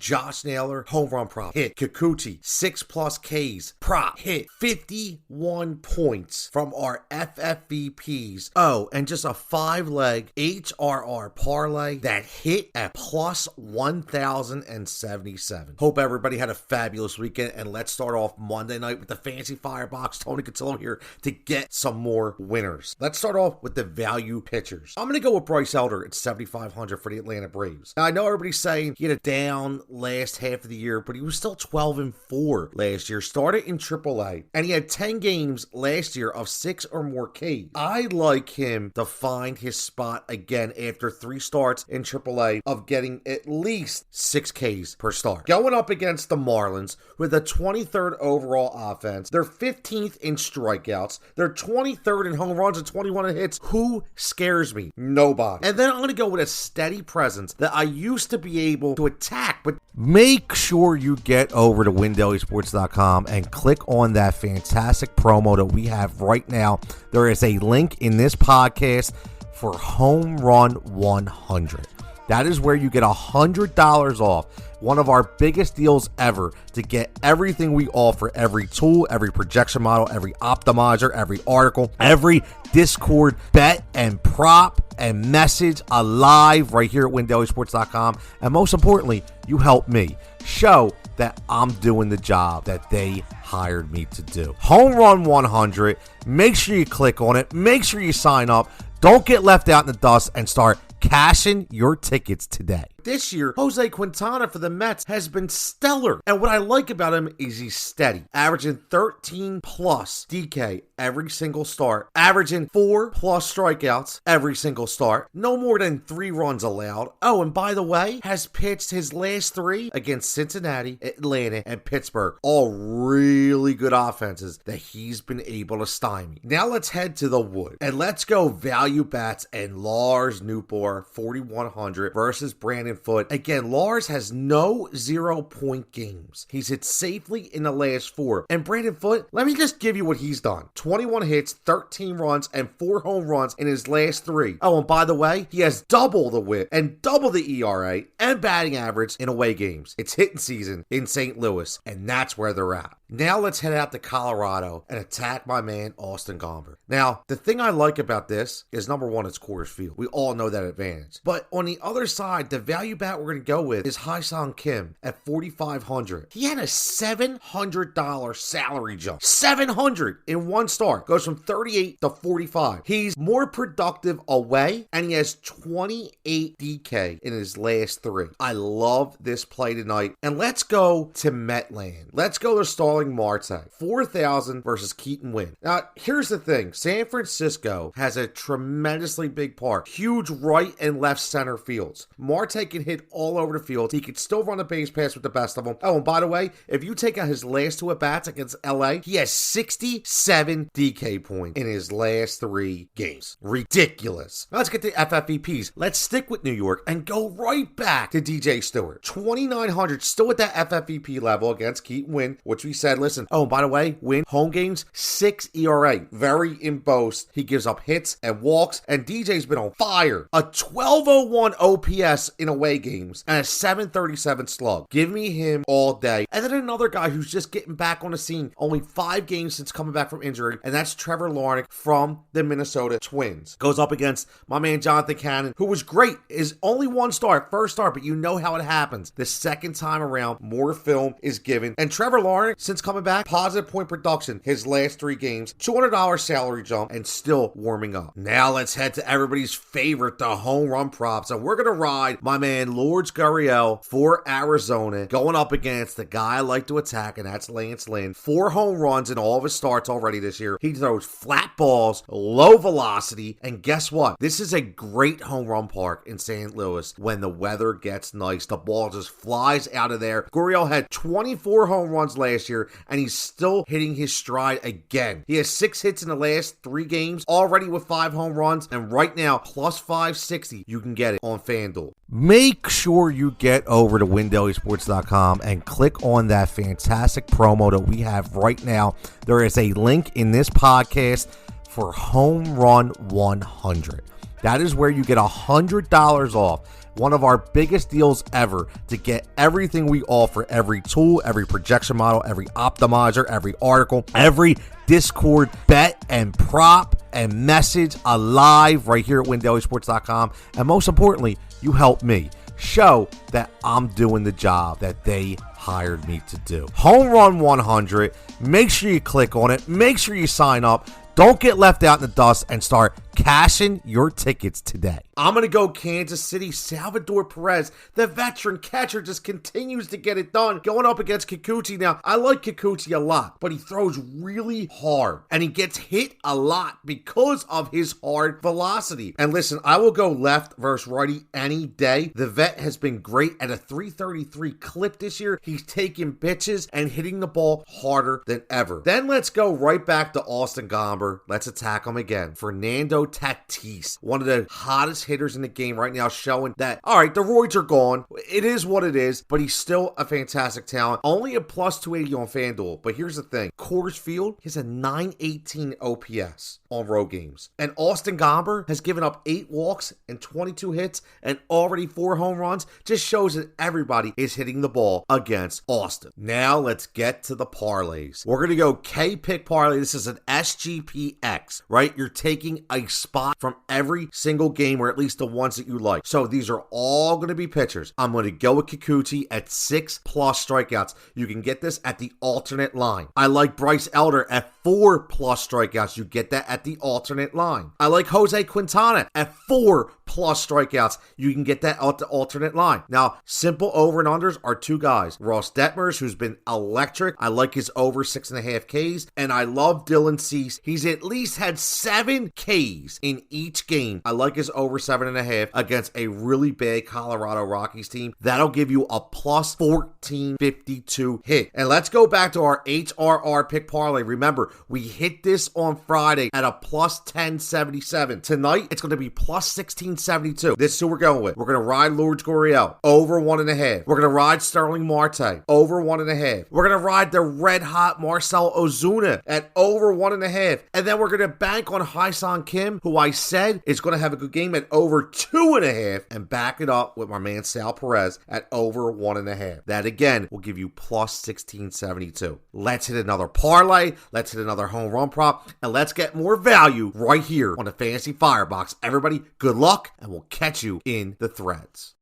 Josh Naylor, home run prop, hit. Kikuchi, 6+ Ks, prop, hit. 51 points from our FFVPs. Oh, and just a 5-leg HRR parlay that hit at plus 1,077. Hope everybody had a fabulous weekend, and let's start off Monday night with the Fantasy Firebox. Tony Cutillo here to get some more winners. Let's start off with the value pitchers. I'm going to go with Bryce Elder at 7,500 for the Atlanta Braves. Now, I know everybody's saying he had a down last half of the year, but he was still 12-4 last year. Started in AAA, and he had 10 games last year of 6 or more Ks. I like him to find his spot again after 3 starts in AAA of getting at least 6 Ks per start. Going up against the Marlins with a 23rd overall offense. They're 15th in strikeouts. They're 23rd in home runs and 21 in hits. Who scares me? Nobody. And then I'm going to go with a steady presence that I used to be able to attack, but make sure you get over to WinDailySports.com and click on that fantastic promo that we have right now. There is a link in this podcast for Home Run 100. That is where you get $100 off. One of our biggest deals ever to get everything we offer, every tool, every projection model, every optimizer, every article, every Discord bet and prop and message alive right here at WinDailySports.com. And most importantly, you help me show that I'm doing the job that they hired me to do. Home Run 100. Make sure you click on it. Make sure you sign up. Don't get left out in the dust and start cashing your tickets today. This year, Jose Quintana for the Mets has been stellar. And what I like about him is he's steady. Averaging 13+ DK every single start. Averaging 4+ strikeouts every single start. No more than 3 runs allowed. Oh, and by the way, has pitched his last 3 against Cincinnati, Atlanta, and Pittsburgh. All really good offenses that he's been able to stymie. Now let's head to the wood. And let's go value bats and Lars Nootbaar, 4,100 versus Brandon Foote. Again, Lars has no 0-point games. He's hit safely in the last 4. And Brandon Foote, let me just give you what he's done. 21 hits, 13 runs, and 4 home runs in his last 3. Oh, and by the way, he has double the whip and double the ERA and batting average in away games. It's hitting season in St. Louis, and that's where they're at. Now let's head out to Colorado and attack my man Austin Gomber. Now, the thing I like about this is, number one, it's Coors Field. We all know that advantage. But on the other side, the value bat we're going to go with is Hyesung Kim at 4,500. He had a $700 salary jump. $700 in one start. Goes from 38 to 45. He's more productive away, and he has 28 DK in his last 3. I love this play tonight. And let's go to Metland. Let's go to Starling Marte. 4,000 versus Keaton Winn. Now, here's the thing. San Francisco has a tremendously big park. Huge right and left center fields. Marte can hit all over the field. He can still run a base pass with the best of them. Oh, and by the way, if you take out his last 2 at-bats against LA, he has 67 DK points in his last 3 games. Ridiculous. Now let's get to FFVPs. Let's stick with New York and go right back to DJ Stewart. 2,900, still at that FFVP level against Keaton Winn, which we said, listen, oh, by the way, Winn, home games, 6 ERA. Very embossed. He gives up hits and walks, and DJ's been on fire. A 1201 OPS in away games and a 737 slug. Give me him all day. And then another guy who's just getting back on the scene. Only 5 games since coming back from injury, and that's Trevor Larnach from the Minnesota Twins. Goes up against my man Jonathan Cannon, who was great. Is only 1 start, first start, but you know how it happens. The second time around, more film is given. And Trevor Larnach, since coming back, positive point production his last 3 games, $200 salary jump, and still warming up. Now let's head to everybody's favorite, the home run props, and we're going to ride my man Lourdes Gurriel for Arizona, going up against the guy I like to attack, and that's Lance Lynn. 4 home runs in all of his starts already this year. He throws flat balls, low velocity, and guess what? This is a great home run park in St. Louis when the weather gets nice. The ball just flies out of there. Gurriel had 24 home runs last year, and he's still hitting his stride again. He has 6 hits in the last 3 games, already with 5 home runs, and right now, plus 560, you can get it on FanDuel. Make sure you get over to WinDailySports.com and click on that fantastic promo that we have right now. There is a link in this podcast for Home Run 100. That is where you get $100 off. one of our biggest deals ever to get everything we offer, every tool, every projection model, every optimizer, every article, every Discord bet and prop and message alive right here at WinDailySports.com. And most importantly, you help me show that I'm doing the job that they hired me to do. Home Run 100. Make sure you click on it. Make sure you sign up. Don't get left out in the dust and start cashing your tickets today. I'm going to go Kansas City. Salvador Perez, the veteran catcher, just continues to get it done. Going up against Kikuchi. Now, I like Kikuchi a lot, but he throws really hard, and he gets hit a lot because of his hard velocity. And listen, I will go left versus righty any day. The vet has been great at a 333 clip this year. He's taking pitches and hitting the ball harder than ever. Then let's go right back to Austin Gomber. Let's attack him again. Fernando Tatis, one of the hottest hitters in the game right now, showing that, all right, the roids are gone. It is what it is, but he's still a fantastic talent. Only a plus 280 on FanDuel. But here's the thing. Coors Field has a 918 OPS on road games. And Austin Gomber has given up 8 walks and 22 hits and already 4 home runs. Just shows that everybody is hitting the ball against Austin. Now let's get to the parlays. We're going to go K-Pick parlay. This is an SGPX, right? You're taking a spot from every single game, or at least the ones that you like. So these are all going to be pitchers. I'm going to go with Kikuchi at 6+ strikeouts. You can get this at the alternate line. I like Bryce Elder at 4+ strikeouts. You get that at the alternate line. I like Jose Quintana at 4+ strikeouts. You can get that at the alternate line. Now, simple over and unders are 2 guys. Ross Detmers, who's been electric. I like his over 6.5 Ks. And I love Dylan Cease. He's at least had 7 Ks in each game. I like his over 7.5 against a really bad Colorado Rockies team. That'll give you a plus 1452 hit. And let's go back to our HRR pick parlay. Remember, we hit this on Friday at a plus 1077. Tonight, it's going to be plus 1672. This is who we're going with. We're going to ride Lourdes Gurriel over 1.5. We're going to ride Sterling Marte over 1.5. We're going to ride the red hot Marcell Ozuna at over 1.5. And then we're going to bank on Hyun Kim, who I said is going to have a good game, at over 2.5, and back it up with my man Sal Perez at over 1.5. That again will give you plus 1672. Let's hit another parlay. Let's hit another home run prop, and let's get more value right here on the Fantasy Firebox. Everybody, good luck, and we'll catch you in the threads.